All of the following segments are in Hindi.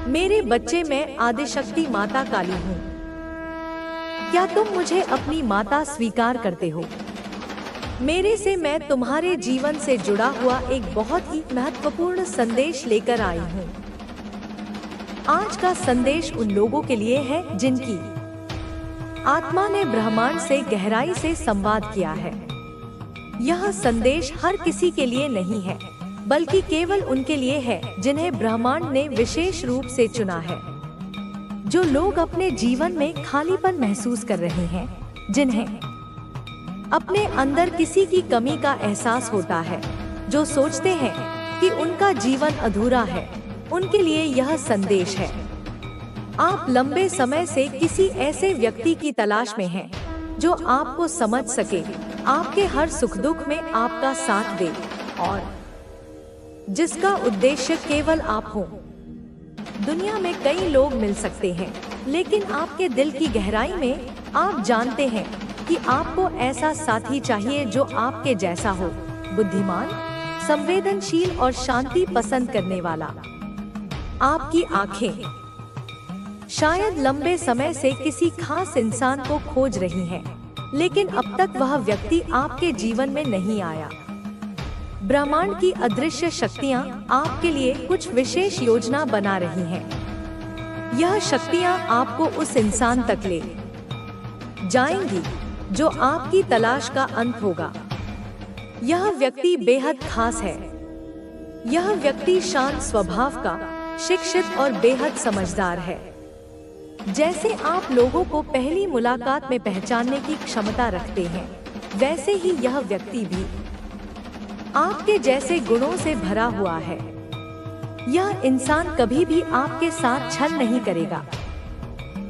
मेरे बच्चे, मैं आदिशक्ति माता काली हूँ। क्या तुम मुझे अपनी माता स्वीकार करते हो? मेरे से मैं तुम्हारे जीवन से जुड़ा हुआ एक बहुत ही महत्वपूर्ण संदेश लेकर आई हूँ। आज का संदेश उन लोगों के लिए है जिनकी आत्मा ने ब्रह्मांड से गहराई से संवाद किया है। यह संदेश हर किसी के लिए नहीं है, बल्कि केवल उनके लिए है जिन्हें ब्रह्मांड ने विशेष रूप से चुना है। जो लोग अपने जीवन में खालीपन महसूस कर रहे हैं, जिन्हें अपने अंदर किसी की कमी का एहसास होता है, जो सोचते हैं कि उनका जीवन अधूरा है, उनके लिए यह संदेश है। आप लंबे समय से किसी ऐसे व्यक्ति की तलाश में हैं, जो आपको समझ सके, आपके हर सुख दुख में आपका साथ दे और जिसका उद्देश्य केवल आप हो। दुनिया में कई लोग मिल सकते हैं, लेकिन आपके दिल की गहराई में आप जानते हैं कि आपको ऐसा साथी चाहिए जो आपके जैसा हो, बुद्धिमान, संवेदनशील और शांति पसंद करने वाला। आपकी आंखें शायद लंबे समय से किसी खास इंसान को खोज रही हैं, लेकिन अब तक वह व्यक्ति आपके जीवन में नहीं आया। ब्रह्मांड की अदृश्य शक्तियाँ आपके लिए कुछ विशेष योजना बना रही हैं। यह शक्तियाँ आपको उस इंसान तक ले जाएंगी जो आपकी तलाश का अंत होगा। यह व्यक्ति बेहद खास है। यह व्यक्ति शांत स्वभाव का, शिक्षित और बेहद समझदार है। जैसे आप लोगों को पहली मुलाकात में पहचानने की क्षमता रखते हैं, वैसे ही यह व्यक्ति भी आपके जैसे गुणों से भरा हुआ है। यह इंसान कभी भी आपके साथ छल नहीं करेगा,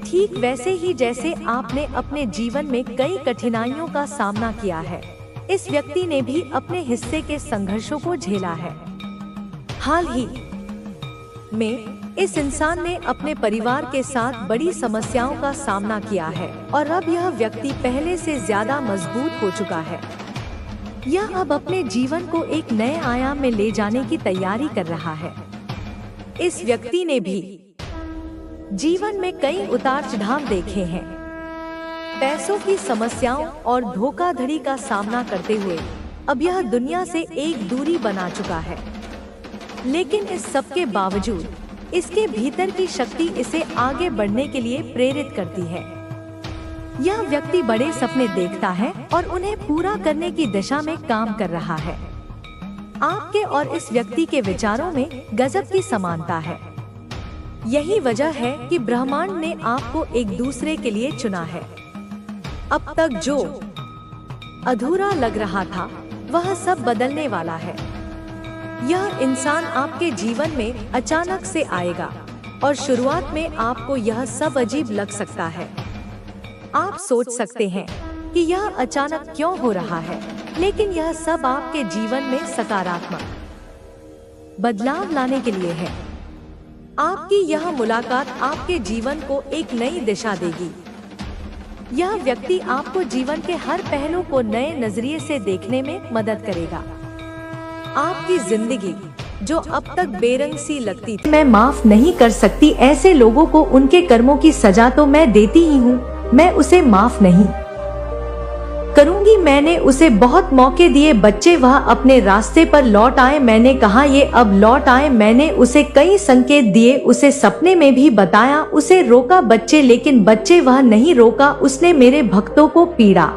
ठीक वैसे ही जैसे आपने अपने जीवन में कई कठिनाइयों का सामना किया है। इस व्यक्ति ने भी अपने हिस्से के संघर्षों को झेला है। हाल ही में इस इंसान ने अपने परिवार के साथ बड़ी समस्याओं का सामना किया है और अब यह व्यक्ति पहले से ज्यादा मजबूत हो चुका है। यह अब अपने जीवन को एक नए आयाम में ले जाने की तैयारी कर रहा है। इस व्यक्ति ने भी जीवन में कई उतार चढ़ाव देखे हैं। पैसों की समस्याओं और धोखाधड़ी का सामना करते हुए अब यह दुनिया से एक दूरी बना चुका है। लेकिन इस सब के बावजूद इसके भीतर की शक्ति इसे आगे बढ़ने के लिए प्रेरित करती है। यह व्यक्ति बड़े सपने देखता है और उन्हें पूरा करने की दिशा में काम कर रहा है। आपके और इस व्यक्ति के विचारों में गजब की समानता है। यही वजह है कि ब्रह्मांड ने आपको एक दूसरे के लिए चुना है। अब तक जो अधूरा लग रहा था, वह सब बदलने वाला है। यह इंसान आपके जीवन में अचानक से आएगा और शुरुआत में आपको यह सब अजीब लग सकता है। आप सोच सकते हैं कि यह अचानक क्यों हो रहा है, लेकिन यह सब आपके जीवन में सकारात्मक बदलाव लाने के लिए है। आपकी यह मुलाकात आपके जीवन को एक नई दिशा देगी। यह व्यक्ति आपको जीवन के हर पहलू को नए नजरिए से देखने में मदद करेगा। आपकी जिंदगी जो अब तक बेरंग सी लगती थी, मैं माफ नहीं कर सकती ऐसे लोगों को, उनके कर्मों की सजा तो मैं देती ही हूँ, मैं उसे माफ नहीं करूंगी। मैंने उसे बहुत मौके दिए, बच्चे वह अपने रास्ते पर लौट आए। मैंने कहा ये अब लौट आए। मैंने उसे कई संकेत दिए, उसे सपने में भी बताया, उसे रोका बच्चे, लेकिन बच्चे वह नहीं रोका। उसने मेरे भक्तों को पीड़ा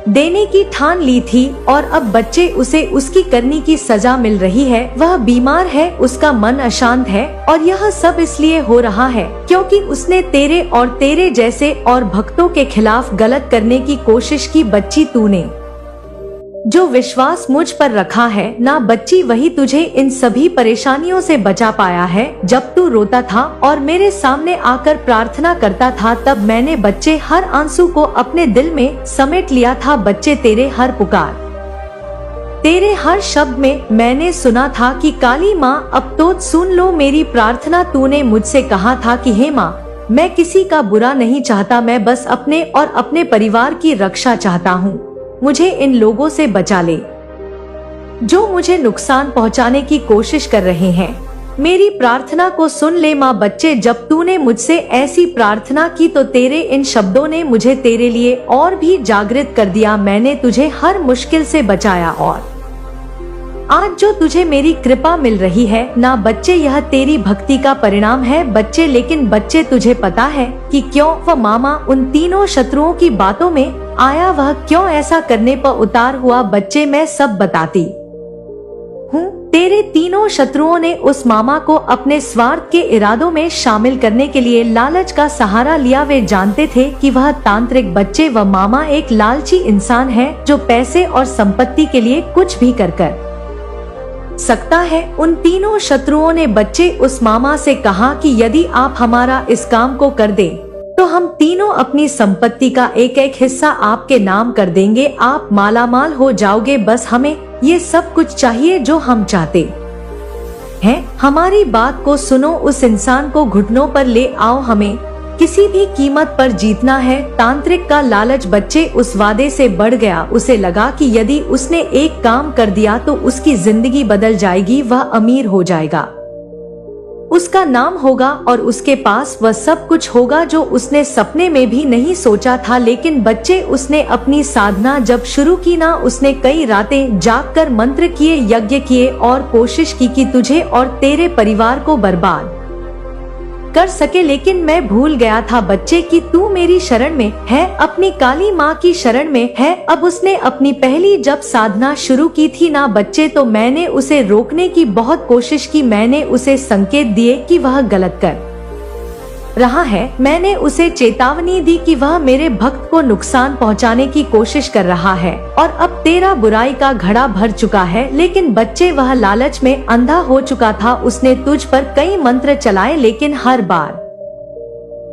देने की ठान ली थी और अब बच्चे उसे उसकी करनी की सजा मिल रही है। वह बीमार है, उसका मन अशांत है और यह सब इसलिए हो रहा है क्योंकि उसने तेरे और तेरे जैसे और भक्तों के खिलाफ गलत करने की कोशिश की। बच्ची, तूने जो विश्वास मुझ पर रखा है ना बच्ची, वही तुझे इन सभी परेशानियों से बचा पाया है। जब तू रोता था और मेरे सामने आकर प्रार्थना करता था, तब मैंने बच्चे हर आंसू को अपने दिल में समेट लिया था। बच्चे, तेरे हर पुकार, तेरे हर शब्द में मैंने सुना था कि काली माँ अब तो सुन लो मेरी प्रार्थना। तूने मुझसे कहा था कि हे माँ, मैं किसी का बुरा नहीं चाहता, मैं बस अपने और अपने परिवार की रक्षा चाहता हूँ। मुझे इन लोगों से बचा ले जो मुझे नुकसान पहुंचाने की कोशिश कर रहे हैं। मेरी प्रार्थना को सुन ले माँ। बच्चे, जब तूने मुझसे ऐसी प्रार्थना की तो तेरे इन शब्दों ने मुझे तेरे लिए और भी जागृत कर दिया। मैंने तुझे हर मुश्किल से बचाया और आज जो तुझे मेरी कृपा मिल रही है ना बच्चे, यह तेरी भक्ति का परिणाम है बच्चे। लेकिन बच्चे, तुझे पता है कि क्यों वह मामा उन तीनों शत्रुओं की बातों में आया, वह क्यों ऐसा करने पर उतार हुआ? बच्चे, मैं सब बताती हूँ। तेरे तीनों शत्रुओं ने उस मामा को अपने स्वार्थ के इरादों में शामिल करने के लिए लालच का सहारा लिया। वे जानते थे कि वह तांत्रिक बच्चे, वह मामा एक लालची इंसान है जो पैसे और संपत्ति के लिए कुछ भी कर सकता है। उन तीनों शत्रुओं ने बच्चे उस मामा से कहा कि यदि आप हमारा इस काम को कर दे तो हम तीनों अपनी संपत्ति का एक एक हिस्सा आपके नाम कर देंगे, आप मालामाल हो जाओगे। बस हमें ये सब कुछ चाहिए जो हम चाहते हैं। हमारी बात को सुनो, उस इंसान को घुटनों पर ले आओ, हमें किसी भी कीमत पर जीतना है। तांत्रिक का लालच बच्चे उस वादे से बढ़ गया। उसे लगा कि यदि उसने एक काम कर दिया तो उसकी जिंदगी बदल जाएगी, वह अमीर हो जाएगा, उसका नाम होगा और उसके पास वह सब कुछ होगा जो उसने सपने में भी नहीं सोचा था। लेकिन बच्चे, उसने अपनी साधना जब शुरू की ना, उसने कई रातें जागकर मंत्र किए, यज्ञ किए और कोशिश की कि तुझे और तेरे परिवार को बर्बाद कर सके। लेकिन मैं भूल गया था बच्चे कि तू मेरी शरण में है, अपनी काली माँ की शरण में है। अब उसने अपनी पहली जब साधना शुरू की थी ना बच्चे, तो मैंने उसे रोकने की बहुत कोशिश की। मैंने उसे संकेत दिए कि वह गलत कर रहा है। मैंने उसे चेतावनी दी कि वह मेरे भक्त को नुकसान पहुंचाने की कोशिश कर रहा है और अब तेरा बुराई का घड़ा भर चुका है। लेकिन बच्चे, वह लालच में अंधा हो चुका था। उसने तुझ पर कई मंत्र चलाए लेकिन हर बार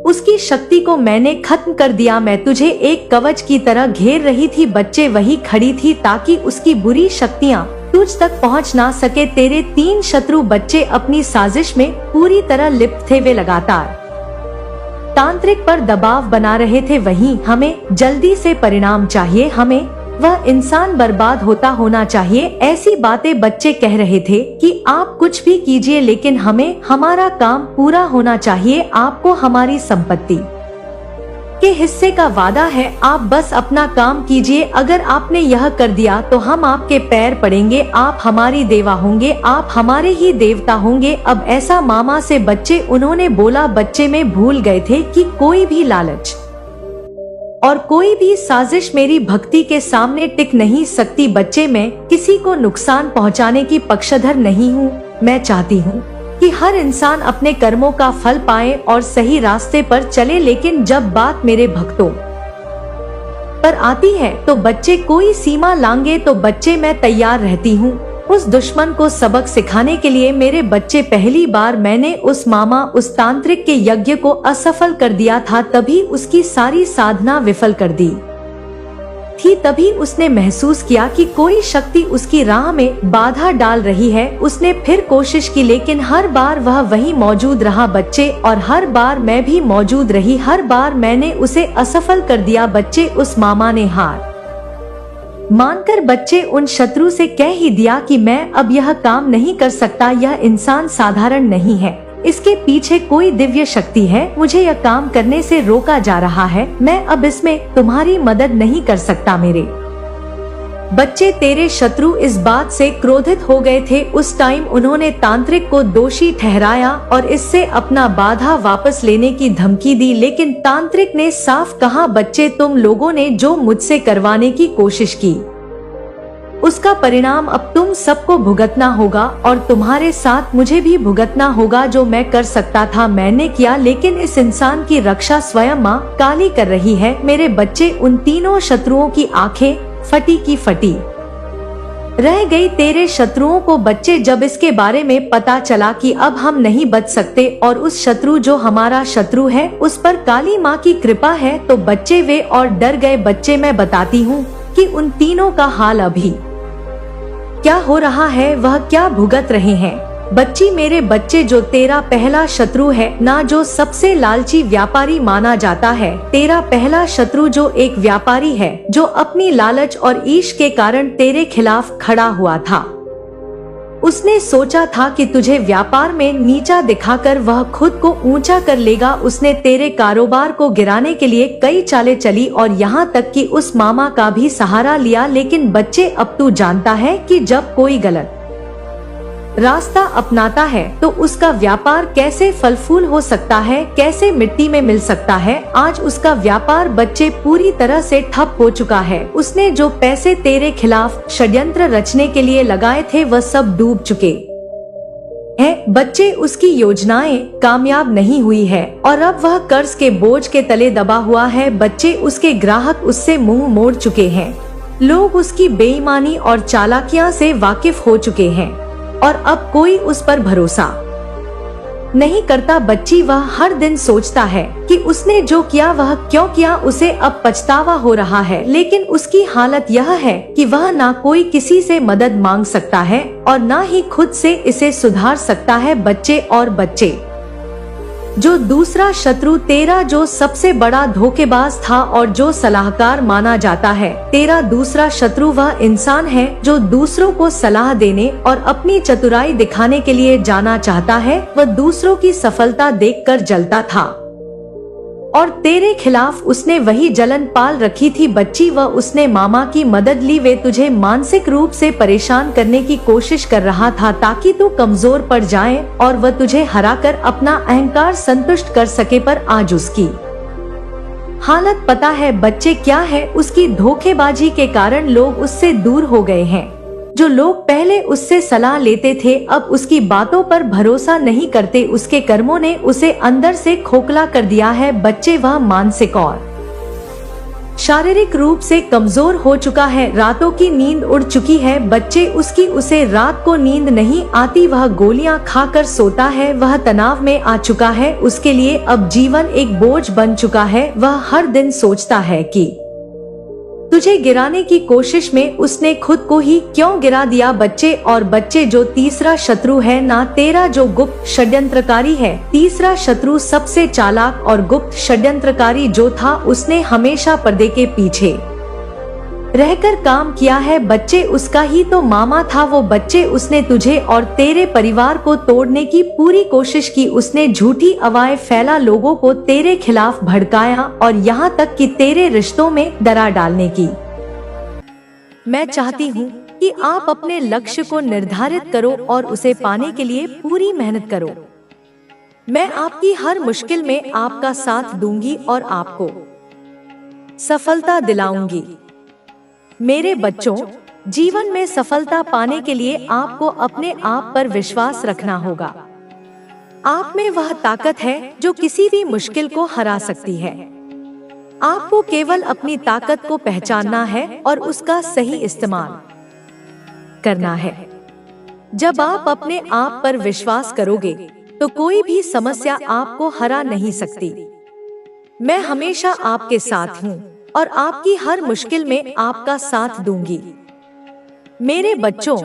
उसकी शक्ति को मैंने खत्म कर दिया। मैं तुझे एक कवच की तरह घेर रही थी बच्चे, वही खड़ी थी ताकि उसकी बुरी शक्तियाँ तुझ तक पहुँच ना सके। तेरे तीन शत्रु बच्चे अपनी साजिश में पूरी तरह लिप्त थे। वे लगातार तांत्रिक पर दबाव बना रहे थे। वहीं हमें जल्दी से परिणाम चाहिए, हमें वह इंसान बर्बाद होता होना चाहिए। ऐसी बातें बच्चे कह रहे थे कि आप कुछ भी कीजिए लेकिन हमें हमारा काम पूरा होना चाहिए। आपको हमारी संपत्ति के हिस्से का वादा है, आप बस अपना काम कीजिए। अगर आपने यह कर दिया तो हम आपके पैर पड़ेंगे, आप हमारी देवा होंगे, आप हमारे ही देवता होंगे। अब ऐसा मामा से बच्चे उन्होंने बोला। बच्चे में भूल गए थे कि कोई भी लालच और कोई भी साजिश मेरी भक्ति के सामने टिक नहीं सकती। बच्चे, मैं किसी को नुकसान पहुंचाने की पक्षधर नहीं हूँ। मैं चाहती हूँ कि हर इंसान अपने कर्मों का फल पाए और सही रास्ते पर चले। लेकिन जब बात मेरे भक्तों पर आती है तो बच्चे कोई सीमा लांगे तो बच्चे मैं तैयार रहती हूँ उस दुश्मन को सबक सिखाने के लिए। मेरे बच्चे, पहली बार मैंने उस मामा, उस तांत्रिक के यज्ञ को असफल कर दिया था, तभी उसकी सारी साधना विफल कर दी थी। तभी उसने महसूस किया कि कोई शक्ति उसकी राह में बाधा डाल रही है। उसने फिर कोशिश की लेकिन हर बार वह वहीं मौजूद रहा बच्चे, और हर बार मैं भी मौजूद रही। हर बार मैंने उसे असफल कर दिया बच्चे। उस मामा ने हार मानकर बच्चे उन शत्रु से कह ही दिया कि मैं अब यह काम नहीं कर सकता। यह इंसान साधारण नहीं है, इसके पीछे कोई दिव्य शक्ति है। मुझे यह काम करने से रोका जा रहा है। मैं अब इसमें तुम्हारी मदद नहीं कर सकता। मेरे बच्चे, तेरे शत्रु इस बात से क्रोधित हो गए थे। उस टाइम उन्होंने तांत्रिक को दोषी ठहराया और इससे अपना बाधा वापस लेने की धमकी दी। लेकिन तांत्रिक ने साफ कहा, बच्चे, तुम लोगों ने जो मुझसे करवाने की कोशिश की उसका परिणाम अब तुम सबको भुगतना होगा और तुम्हारे साथ मुझे भी भुगतना होगा। जो मैं कर सकता था मैंने किया, लेकिन इस इंसान की रक्षा स्वयं माँ काली कर रही है। मेरे बच्चे, उन तीनों शत्रुओं की आंखें फटी की फटी रह गई। तेरे शत्रुओं को बच्चे, जब इसके बारे में पता चला कि अब हम नहीं बच सकते और उस शत्रु जो हमारा शत्रु है उस पर काली माँ की कृपा है, तो बच्चे वे और डर गए। बच्चे, मैं बताती हूँ कि उन तीनों का हाल अभी क्या हो रहा है, वह क्या भुगत रहे हैं। बच्ची, मेरे बच्चे, जो तेरा पहला शत्रु है ना, जो सबसे लालची व्यापारी माना जाता है, तेरा पहला शत्रु जो एक व्यापारी है जो अपनी लालच और ईश के कारण तेरे खिलाफ खड़ा हुआ था, उसने सोचा था कि तुझे व्यापार में नीचा दिखाकर वह खुद को ऊंचा कर लेगा। उसने तेरे कारोबार को गिराने के लिए कई चालें चली और यहाँ तक कि उस मामा का भी सहारा लिया। लेकिन बच्चे, अब तू जानता है कि जब कोई गलत रास्ता अपनाता है तो उसका व्यापार कैसे फल फूल हो सकता है, कैसे मिट्टी में मिल सकता है। आज उसका व्यापार बच्चे पूरी तरह से ठप हो चुका है। उसने जो पैसे तेरे खिलाफ षड्यंत्र रचने के लिए लगाए थे वह सब डूब चुके हैं। बच्चे, उसकी योजनाएं कामयाब नहीं हुई है और अब वह कर्ज के बोझ के तले दबा हुआ है। बच्चे, उसके ग्राहक उससे मुंह मोड़ चुके हैं। लोग उसकी बेईमानी और चालाकियां से वाकिफ हो चुके हैं और अब कोई उस पर भरोसा नहीं करता। बच्ची, वह हर दिन सोचता है कि उसने जो किया वह क्यों किया। उसे अब पछतावा हो रहा है, लेकिन उसकी हालत यह है कि वह ना कोई किसी से मदद मांग सकता है और ना ही खुद से इसे सुधार सकता है। बच्चे और बच्चे, जो दूसरा शत्रु तेरा जो सबसे बड़ा धोखेबाज था और जो सलाहकार माना जाता है, तेरा दूसरा शत्रु वह इंसान है जो दूसरों को सलाह देने और अपनी चतुराई दिखाने के लिए जाना चाहता है। वह दूसरों की सफलता देखकर जलता था और तेरे खिलाफ उसने वही जलन पाल रखी थी। बच्ची, वह उसने मामा की मदद ली। वे तुझे मानसिक रूप से परेशान करने की कोशिश कर रहा था ताकि तू कमजोर पड़ जाए और वह तुझे हराकर अपना अहंकार संतुष्ट कर सके। पर आज उसकी हालत पता है बच्चे क्या है? उसकी धोखेबाजी के कारण लोग उससे दूर हो गए हैं। जो लोग पहले उससे सलाह लेते थे अब उसकी बातों पर भरोसा नहीं करते। उसके कर्मों ने उसे अंदर से खोखला कर दिया है। बच्चे, वह मानसिक और शारीरिक रूप से कमजोर हो चुका है। रातों की नींद उड़ चुकी है। बच्चे, उसे रात को नींद नहीं आती। वह गोलियां खाकर सोता है। वह तनाव में आ चुका है। उसके लिए अब जीवन एक बोझ बन चुका है। वह हर दिन सोचता है कि तुझे गिराने की कोशिश में उसने खुद को ही क्यों गिरा दिया। बच्चे और बच्चे, जो तीसरा शत्रु है ना तेरा जो गुप्त षड्यंत्रकारी है, तीसरा शत्रु सबसे चालाक और गुप्त षड्यंत्रकारी जो था उसने हमेशा पर्दे के पीछे रहकर काम किया है। बच्चे, उसका ही तो मामा था वो। बच्चे, उसने तुझे और तेरे परिवार को तोड़ने की पूरी कोशिश की। उसने झूठी अफवाहें फैला, लोगों को तेरे खिलाफ भड़काया और यहाँ तक कि तेरे रिश्तों में दरार डालने की। मैं चाहती हूँ कि आप अपने लक्ष्य को निर्धारित करो और उसे पाने के लिए पूरी मेहनत करो। मैं आपकी हर मुश्किल में आपका साथ दूंगी और आपको सफलता दिलाऊंगी। मेरे बच्चों, जीवन में सफलता पाने के लिए आपको अपने आप पर विश्वास रखना होगा। आप में वह ताकत है जो किसी भी मुश्किल को हरा सकती है। आपको केवल अपनी ताकत को पहचानना है और उसका सही इस्तेमाल करना है। जब आप अपने आप पर विश्वास करोगे तो कोई भी समस्या आपको हरा नहीं सकती। मैं हमेशा आपके साथ हूँ और आपकी हर मुश्किल में आपका साथ दूंगी। मेरे बच्चों,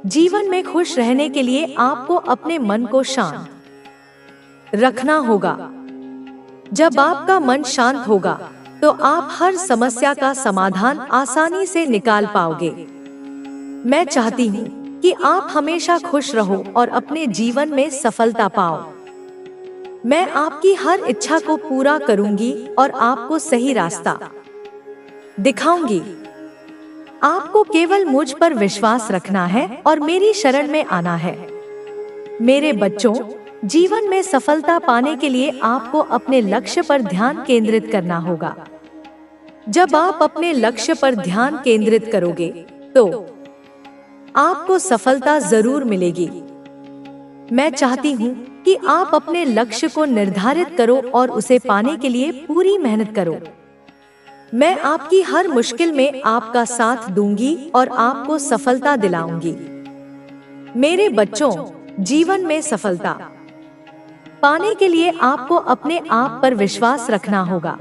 जीवन में खुश रहने के लिए आपको अपने मन को शांत रखना होगा। जब आपका मन शांत होगा तो आप हर समस्या का समाधान आसानी से निकाल पाओगे। मैं चाहती हूँ कि आप हमेशा खुश रहो और अपने जीवन में सफलता पाओ। मैं आपकी हर इच्छा को पूरा करूंगी और आपको सही रास्ता दिखाऊंगी। आपको केवल मुझ पर विश्वास रखना है और मेरी शरण में आना है। मेरे बच्चों, जीवन में सफलता पाने के लिए आपको अपने लक्ष्य पर ध्यान केंद्रित करना होगा। जब आप अपने लक्ष्य पर ध्यान केंद्रित करोगे तो आपको सफलता जरूर मिलेगी। मैं चाहती हूँ कि आप अपने लक्ष्य को निर्धारित करो और उसे पाने के लिए पूरी मेहनत करो। मैं आपकी हर मुश्किल में आपका साथ दूंगी और आपको सफलता दिलाऊंगी। मेरे बच्चों, जीवन में सफलता पाने के लिए आपको अपने आप पर विश्वास रखना होगा।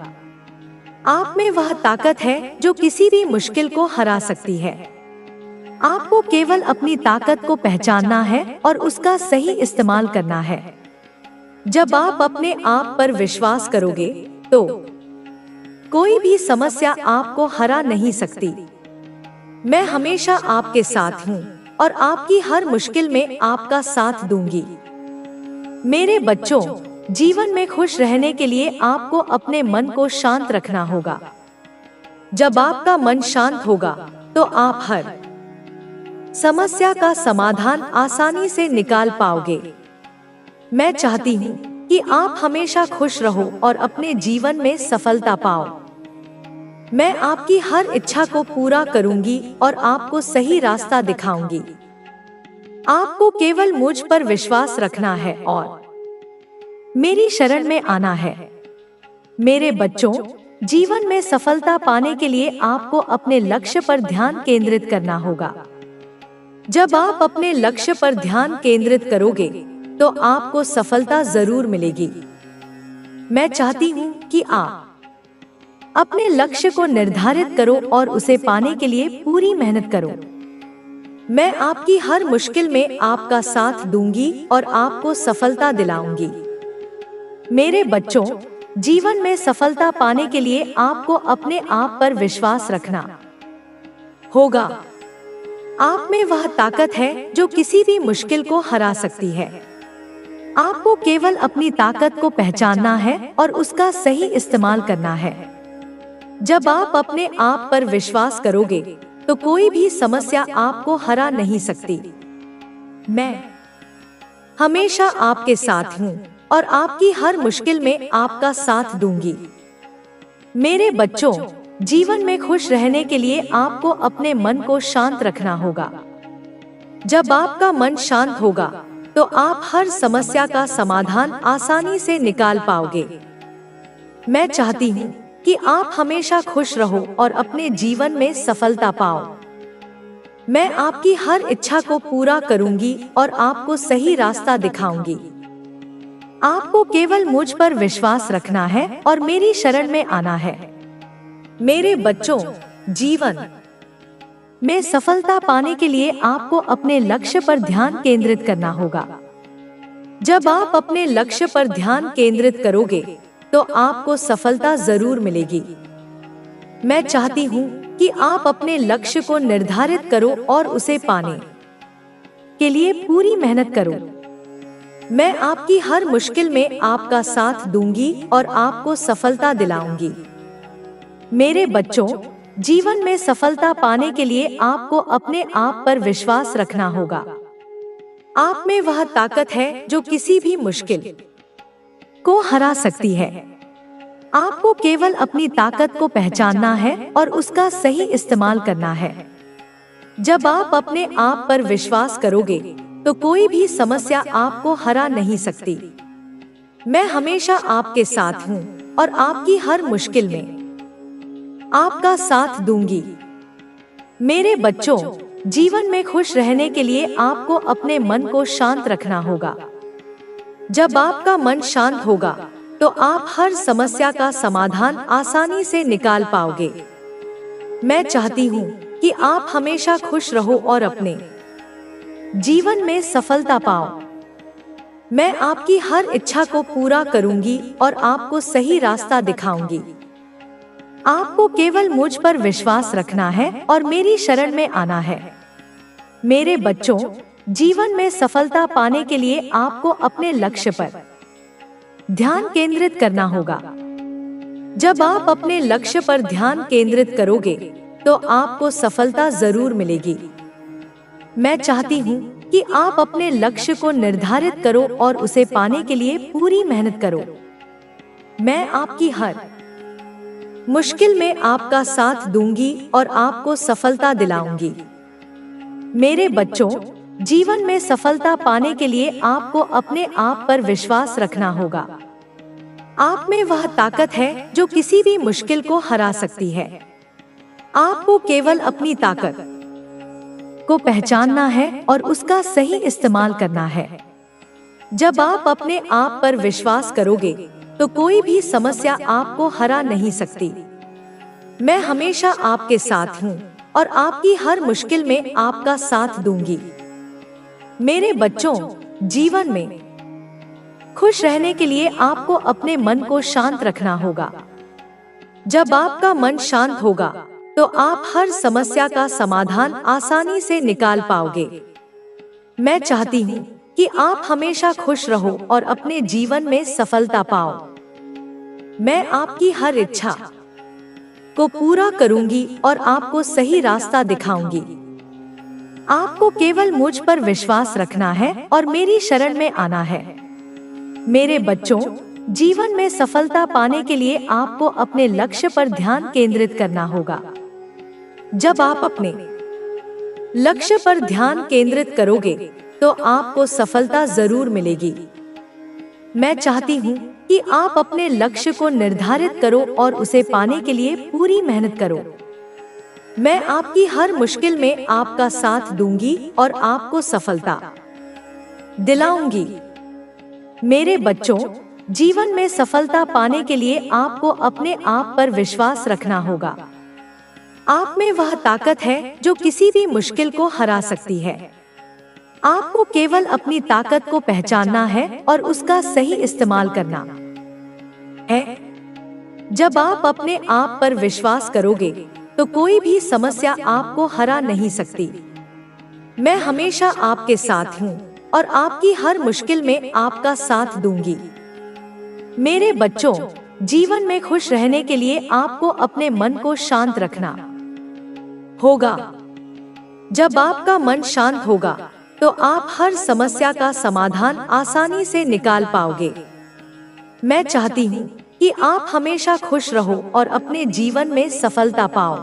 आप में वह ताकत है जो किसी भी मुश्किल को हरा सकती है। आपको केवल अपनी ताकत को पहचानना है और उसका सही इस्तेमाल करना है। जब आप अपने आप पर विश्वास करोगे तो कोई भी समस्या आपको हरा नहीं सकती। मैं हमेशा आपके साथ हूँ और आपकी हर मुश्किल में आपका साथ दूंगी। मेरे बच्चों, जीवन में खुश रहने के लिए आपको अपने मन को शांत रखना होगा। जब आपका मन शांत होगा तो आप हर समस्या का समाधान आसानी से निकाल पाओगे। मैं चाहती हूँ कि आप हमेशा खुश रहो और अपने जीवन में सफलता पाओ। मैं आपकी हर इच्छा को पूरा करूंगी और आपको सही रास्ता दिखाऊंगी। आपको केवल मुझ पर विश्वास रखना है और मेरी शरण में आना है। मेरे बच्चों, जीवन में सफलता पाने के लिए आपको अपने लक्ष्य पर ध्यान केंद्रित करना होगा। जब आप अपने लक्ष्य पर ध्यान केंद्रित करोगे तो आपको सफलता जरूर मिलेगी। मैं चाहती हूँ कि आप अपने लक्ष्य को निर्धारित करो और उसे पाने के लिए पूरी मेहनत करो। मैं आपकी हर मुश्किल में आपका साथ दूंगी और आपको सफलता दिलाऊंगी। मेरे बच्चों, जीवन में सफलता पाने के लिए आपको अपने आप पर विश्वास रखना होगा। आप में वह ताकत है जो किसी भी मुश्किल को हरा सकती है। आपको केवल अपनी ताकत को पहचानना है और उसका सही इस्तेमाल करना है। जब आप अपने आप पर विश्वास करोगे तो कोई भी समस्या आपको हरा नहीं सकती। मैं हमेशा आपके साथ हूँ और आपकी हर मुश्किल में आपका साथ दूंगी। मेरे बच्चों, जीवन में खुश रहने के लिए आपको अपने मन को शांत रखना होगा। जब आपका मन शांत होगा तो आप हर समस्या का समाधान आसानी से निकाल पाओगे। मैं चाहती हूँ कि आप हमेशा खुश रहो और अपने जीवन में सफलता पाओ। मैं आपकी हर इच्छा को पूरा करूंगी और आपको सही रास्ता दिखाऊंगी। आपको केवल मुझ पर विश्वास रखना है और मेरी शरण में आना है। मेरे बच्चों, जीवन में सफलता पाने के लिए आपको अपने लक्ष्य पर ध्यान केंद्रित करना होगा। जब आप अपने लक्ष्य पर ध्यान केंद्रित करोगे तो आपको सफलता जरूर मिलेगी। मैं चाहती हूँ कि आप अपने लक्ष्य को निर्धारित करो और उसे पाने के लिए पूरी मेहनत करो। मैं आपकी हर मुश्किल में आपका साथ दूंगी और आपको सफलता दिलाऊंगी। मेरे बच्चों, जीवन में सफलता पाने के लिए आपको अपने आप पर विश्वास रखना होगा। आप में वह ताकत है जो किसी भी मुश्किल को हरा सकती है। आपको केवल अपनी ताकत को पहचानना है और उसका सही इस्तेमाल करना है। जब आप अपने आप पर विश्वास करोगे तो कोई भी समस्या आपको हरा नहीं सकती। मैं हमेशा आपके साथ हूँ और आपकी हर मुश्किल में आपका साथ दूंगी। मेरे बच्चों, जीवन में खुश रहने के लिए आपको अपने मन को शांत रखना होगा। जब आपका मन शांत होगा तो आप हर समस्या का समाधान आसानी से निकाल पाओगे। मैं चाहती हूँ कि आप हमेशा खुश रहो और अपने जीवन में सफलता पाओ। मैं आपकी हर इच्छा को पूरा करूंगी और आपको सही रास्ता दिखाऊंगी। आपको केवल मुझ पर विश्वास रखना है और मेरी शरण में आना है। मेरे बच्चों, जीवन में सफलता पाने के लिए आपको अपने लक्ष्य पर ध्यान केंद्रित करना होगा। जब आप अपने लक्ष्य पर ध्यान केंद्रित करोगे तो आपको सफलता जरूर मिलेगी। मैं चाहती हूँ कि आप अपने लक्ष्य को निर्धारित करो और उसे पाने के लिए पूरी मेहनत करो। मैं आपकी हर मुश्किल में आपका साथ दूंगी और आपको सफलता दिलाऊंगी। मेरे बच्चों, जीवन में सफलता पाने के लिए आपको अपने आप पर विश्वास रखना होगा। आप में वह ताकत है जो किसी भी मुश्किल को हरा सकती है। आपको केवल अपनी ताकत को पहचानना है और उसका सही इस्तेमाल करना है। जब आप अपने आप पर विश्वास करोगे तो कोई भी समस्या आपको हरा नहीं सकती। मैं हमेशा आपके साथ हूँ और आपकी हर मुश्किल में आपका साथ दूंगी। मेरे बच्चों, जीवन में खुश रहने के लिए आपको अपने मन को शांत रखना होगा। जब आपका मन शांत होगा तो आप हर समस्या का समाधान आसानी से निकाल पाओगे। मैं चाहती हूँ कि आप हमेशा खुश रहो और अपने जीवन में सफलता पाओ। मैं आपकी हर इच्छा को पूरा करूंगी और आपको सही रास्ता दिखाऊंगी। आपको केवल मुझ पर विश्वास रखना है और मेरी शरण में आना है। मेरे बच्चों, जीवन में सफलता पाने के लिए आपको अपने लक्ष्य पर ध्यान केंद्रित करना होगा। जब आप अपने लक्ष्य पर ध्यान केंद्रित करोगे तो आपको सफलता जरूर मिलेगी। मैं चाहती हूँ कि आप अपने लक्ष्य को निर्धारित करो और उसे पाने के लिए पूरी मेहनत करो। मैं आपकी हर मुश्किल में आपका साथ दूंगी और आपको सफलता दिलाऊंगी। मेरे बच्चों, जीवन में सफलता पाने के लिए आपको अपने आप पर विश्वास रखना होगा। आप में वह ताकत है जो किसी भी मुश्किल को हरा सकती है। आपको केवल अपनी ताकत को पहचानना है और उसका सही इस्तेमाल करना है। जब आप अपने आप पर विश्वास करोगे तो कोई भी समस्या आपको हरा नहीं सकती। मैं हमेशा आपके साथ हूँ और आपकी हर मुश्किल में आपका साथ दूंगी। मेरे बच्चों, जीवन में खुश रहने के लिए आपको अपने मन को शांत रखना होगा। जब आपका मन शांत होगा तो आप हर समस्या का समाधान आसानी से निकाल पाओगे। मैं चाहती हूँ कि आप हमेशा खुश रहो और अपने जीवन में सफलता पाओ।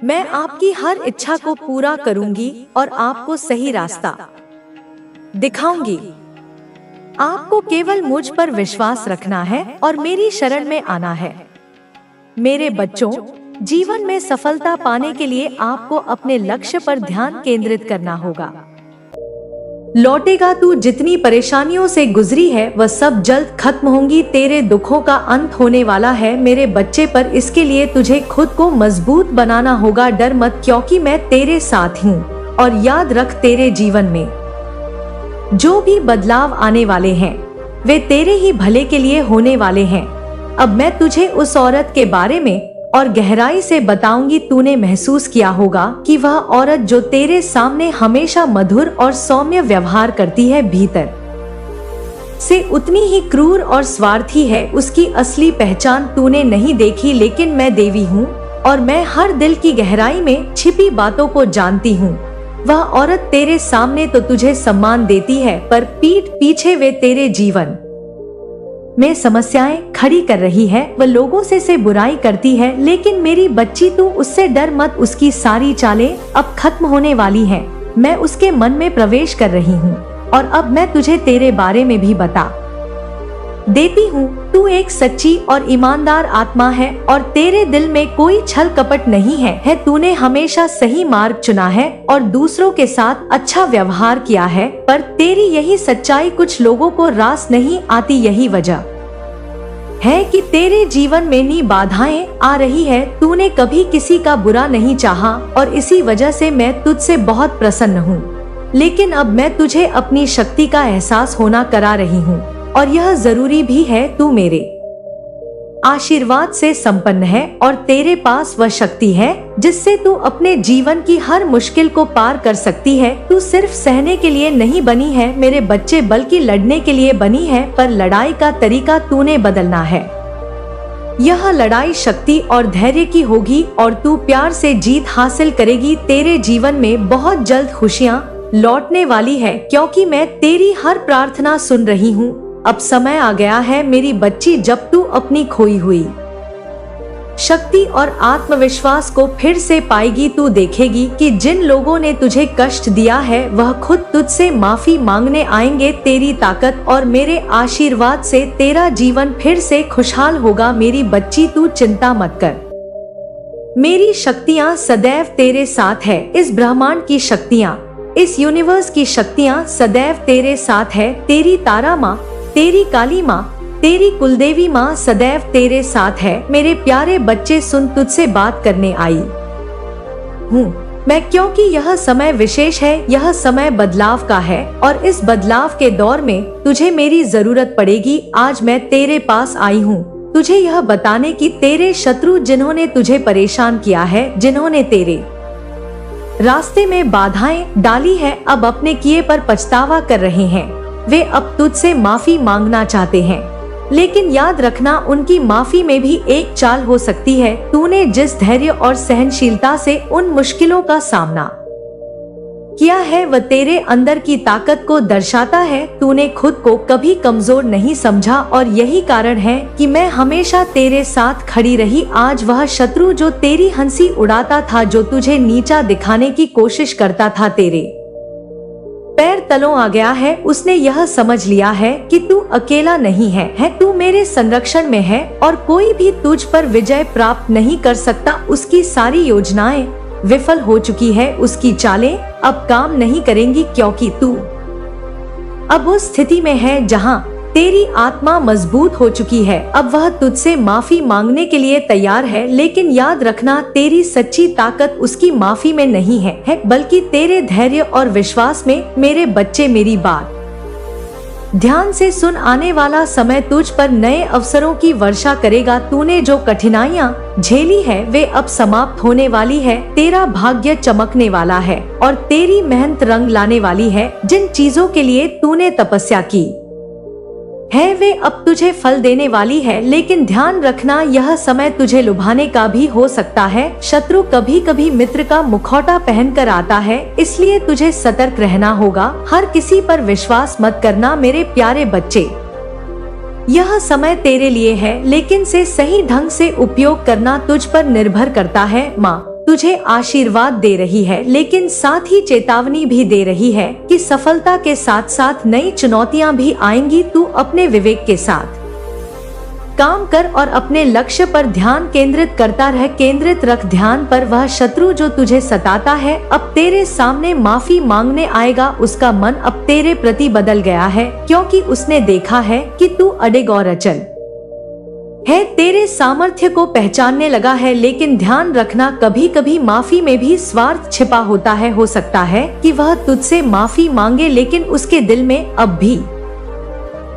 मैं आपकी हर इच्छा को पूरा करूंगी और आपको सही रास्ता दिखाऊंगी। आपको केवल मुझ पर विश्वास रखना है और मेरी शरण में आना है। मेरे बच्चों, जीवन में सफलता पाने के लिए आपको अपने लक्ष्य पर ध्यान केंद्रित करना होगा। लौटेगा तू जितनी परेशानियों से गुजरी है वह सब जल्द खत्म होंगी। तेरे दुखों का अंत होने वाला है मेरे बच्चे, पर इसके लिए तुझे खुद को मजबूत बनाना होगा। डर मत, क्योंकि मैं तेरे साथ हूँ। और याद रख, तेरे जीवन में जो भी बदलाव आने वाले हैं वे तेरे ही भले के लिए होने वाले हैं। अब मैं तुझे उस औरत के बारे में और गहराई से बताऊंगी। तूने महसूस किया होगा कि वह औरत जो तेरे सामने हमेशा मधुर और सौम्य व्यवहार करती है, भीतर से उतनी ही क्रूर और स्वार्थी है। उसकी असली पहचान तूने नहीं देखी, लेकिन मैं देवी हूँ और मैं हर दिल की गहराई में छिपी बातों को जानती हूँ। वह औरत तेरे सामने तो तुझे सम्मान देती है, पर पीठ पीछे वे तेरे जीवन में समस्याएं खड़ी कर रही है। वह लोगों से बुराई करती है, लेकिन मेरी बच्ची तू उससे डर मत। उसकी सारी चालें अब खत्म होने वाली हैं। मैं उसके मन में प्रवेश कर रही हूँ और अब मैं तुझे तेरे बारे में भी बता देती हूँ। तू एक सच्ची और ईमानदार आत्मा है और तेरे दिल में कोई छल कपट नहीं है। तूने हमेशा सही मार्ग चुना है और दूसरों के साथ अच्छा व्यवहार किया है, पर तेरी यही सच्चाई कुछ लोगों को रास नहीं आती। यही वजह है कि तेरे जीवन में नई बाधाएं आ रही है। तूने कभी किसी का बुरा नहीं चाहा और इसी वजह से मैं तुझसे बहुत प्रसन्न हूँ। लेकिन अब मैं तुझे अपनी शक्ति का एहसास होना करा रही हूँ और यह जरूरी भी है। तू मेरे आशीर्वाद से संपन्न है और तेरे पास वह शक्ति है जिससे तू अपने जीवन की हर मुश्किल को पार कर सकती है। तू सिर्फ सहने के लिए नहीं बनी है मेरे बच्चे, बल्कि लड़ने के लिए बनी है। पर लड़ाई का तरीका तूने बदलना है। यह लड़ाई शक्ति और धैर्य की होगी और तू प्यार से जीत हासिल करेगी। तेरे जीवन में बहुत जल्द खुशियाँ लौटने वाली है, क्योंकि मैं तेरी हर प्रार्थना सुन रही हूँ। अब समय आ गया है मेरी बच्ची, जब तू अपनी खोई हुई शक्ति और आत्मविश्वास को फिर से पाएगी। तू देखेगी कि जिन लोगों ने तुझे कष्ट दिया है वह खुद तुझसे माफी मांगने आएंगे। तेरी ताकत और मेरे आशीर्वाद से तेरा जीवन फिर से खुशहाल होगा। मेरी बच्ची, तू चिंता मत कर। मेरी शक्तियाँ सदैव तेरे साथ है। इस ब्रह्मांड की शक्तियाँ, इस यूनिवर्स की शक्तियाँ सदैव तेरे साथ है। तेरी तारा माँ, तेरी काली माँ, तेरी कुलदेवी माँ सदैव तेरे साथ है। मेरे प्यारे बच्चे सुन, तुझसे बात करने आई हूँ मैं, क्योंकि यह समय विशेष है। यह समय बदलाव का है और इस बदलाव के दौर में तुझे मेरी जरूरत पड़ेगी। आज मैं तेरे पास आई हूँ तुझे यह बताने की तेरे शत्रु जिन्होंने तुझे परेशान किया है, जिन्होंने तेरे रास्ते में बाधाएं डाली है, अब अपने किए पर पछतावा कर रहे हैं। वे अब तुझसे माफी मांगना चाहते हैं, लेकिन याद रखना उनकी माफी में भी एक चाल हो सकती है। तूने जिस धैर्य और सहनशीलता से उन मुश्किलों का सामना किया है वह तेरे अंदर की ताकत को दर्शाता है। तूने खुद को कभी कमजोर नहीं समझा और यही कारण है कि मैं हमेशा तेरे साथ खड़ी रही। आज वह शत्रु जो तेरी हंसी उड़ाता था, जो तुझे नीचा दिखाने की कोशिश करता था, तेरे पैर तलों आ गया है। उसने यह समझ लिया है कि तू अकेला नहीं है, तू मेरे संरक्षण में है और कोई भी तुझ पर विजय प्राप्त नहीं कर सकता। उसकी सारी योजनाएं विफल हो चुकी है, उसकी चालें अब काम नहीं करेंगी, क्योंकि तू अब उस स्थिति में है जहां तेरी आत्मा मजबूत हो चुकी है। अब वह तुझसे माफी मांगने के लिए तैयार है, लेकिन याद रखना तेरी सच्ची ताकत उसकी माफी में नहीं है, बल्कि तेरे धैर्य और विश्वास में। मेरे बच्चे, मेरी बात ध्यान से सुन। आने वाला समय तुझ पर नए अवसरों की वर्षा करेगा। तूने जो कठिनाइयाँ झेली है वे अब समाप्त होने वाली है। तेरा भाग्य चमकने वाला है और तेरी मेहनत रंग लाने वाली है। जिन चीजों के लिए तूने तपस्या की है वे अब तुझे फल देने वाली है, लेकिन ध्यान रखना यह समय तुझे लुभाने का भी हो सकता है। शत्रु कभी कभी मित्र का मुखौटा पहनकर आता है, इसलिए तुझे सतर्क रहना होगा। हर किसी पर विश्वास मत करना मेरे प्यारे बच्चे। यह समय तेरे लिए है, लेकिन से सही ढंग से उपयोग करना तुझ पर निर्भर करता है। माँ तुझे आशीर्वाद दे रही है, लेकिन साथ ही चेतावनी भी दे रही है कि सफलता के साथ साथ नई चुनौतियां भी आएंगी। तू अपने विवेक के साथ काम कर और अपने लक्ष्य पर ध्यान केंद्रित करता रह। केंद्रित रख ध्यान पर। वह शत्रु जो तुझे सताता है अब तेरे सामने माफी मांगने आएगा। उसका मन अब तेरे प्रति बदल गया है, क्योंकि उसने देखा है कि तू अडिग और अचल है, तेरे सामर्थ्य को पहचानने लगा है। लेकिन ध्यान रखना कभी कभी माफी में भी स्वार्थ छिपा होता है। हो सकता है कि वह तुझसे माफी मांगे, लेकिन उसके दिल में अब भी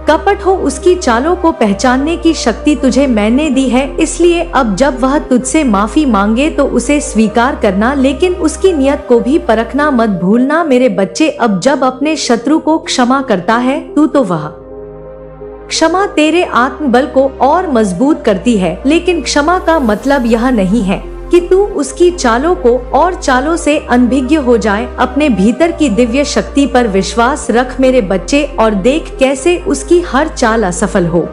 कपट हो। उसकी चालों को पहचानने की शक्ति तुझे मैंने दी है, इसलिए अब जब वह तुझसे माफी मांगे तो उसे स्वीकार करना, लेकिन उसकी नियत को भी परखना मत भूलना। मेरे बच्चे, अब जब अपने शत्रु को क्षमा करता है तू तो वह क्षमा तेरे आत्मबल को और मजबूत करती है। लेकिन क्षमा का मतलब यह नहीं है कि तू उसकी चालों को और चालों से अनभिज्ञ हो जाए। अपने भीतर की दिव्य शक्ति पर विश्वास रख मेरे बच्चे, और देख कैसे उसकी हर चाल असफल हो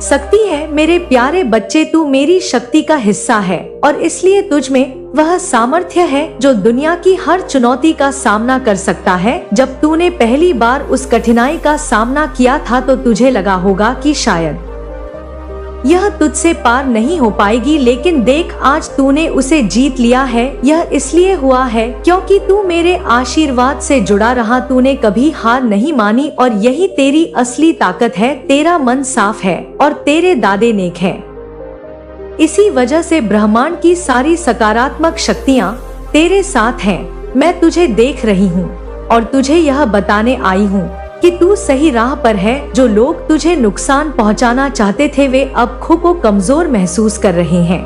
सकती है। मेरे प्यारे बच्चे, तू मेरी शक्ति का हिस्सा है और इसलिए तुझ में वह सामर्थ्य है जो दुनिया की हर चुनौती का सामना कर सकता है। जब तूने पहली बार उस कठिनाई का सामना किया था तो तुझे लगा होगा कि शायद यह तुझसे पार नहीं हो पाएगी, लेकिन देख आज तूने उसे जीत लिया है। यह इसलिए हुआ है क्योंकि तू मेरे आशीर्वाद से जुड़ा रहा। तूने कभी हार नहीं मानी और यही तेरी असली ताकत है। तेरा मन साफ है और तेरे दादे नेक हैं। इसी वजह से ब्रह्मांड की सारी सकारात्मक शक्तियाँ तेरे साथ हैं। मैं तुझे देख रही हूँ और तुझे यह बताने आई हूँ कि तू सही राह पर है। जो लोग तुझे नुकसान पहुंचाना चाहते थे वे अब खुद को कमजोर महसूस कर रहे हैं।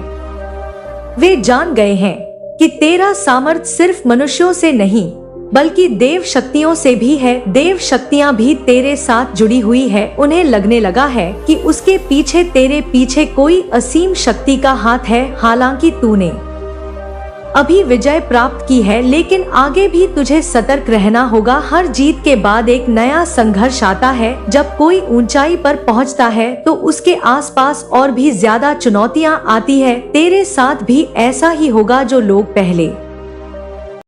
वे जान गए हैं कि तेरा सामर्थ्य सिर्फ मनुष्यों से नहीं बल्कि देव शक्तियों से भी है। देव शक्तियां भी तेरे साथ जुड़ी हुई है। उन्हें लगने लगा है कि उसके पीछे, तेरे पीछे कोई असीम शक्ति का हाथ है। हालांकि तूने अभी विजय प्राप्त की है, लेकिन आगे भी तुझे सतर्क रहना होगा। हर जीत के बाद एक नया संघर्ष आता है। जब कोई ऊंचाई पर पहुंचता है तो उसके आसपास और भी ज्यादा चुनौतियां आती है। तेरे साथ भी ऐसा ही होगा। जो लोग पहले